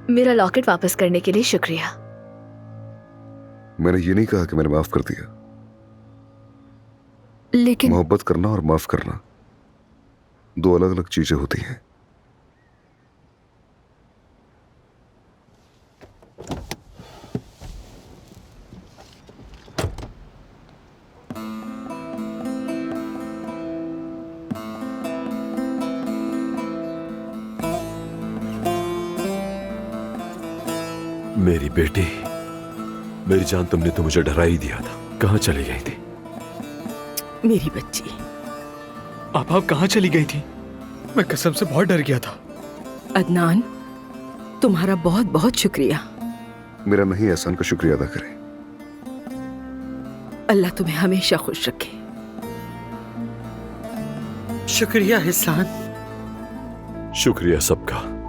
मेरा लॉकेट वापस करने के लिए शुक्रिया। मैंने ये नहीं कहा कि मैंने माफ कर दिया। लेकिन मोहब्बत करना और माफ करना दो अलग अलग चीजें होती हैं। मेरी बेटी, मेरी जान, तुमने तो मुझे डरा ही दिया था। कहां चली गई थी मेरी बच्ची? आप कहां चली गई थी? मैं कसम से बहुत डर गया था। अदनान, तुम्हारा बहुत बहुत शुक्रिया। मेरा नहीं, एहसान का शुक्रिया अदा करें। अल्लाह तुम्हें हमेशा खुश रखे। शुक्रिया एहसान। शुक्रिया सबका।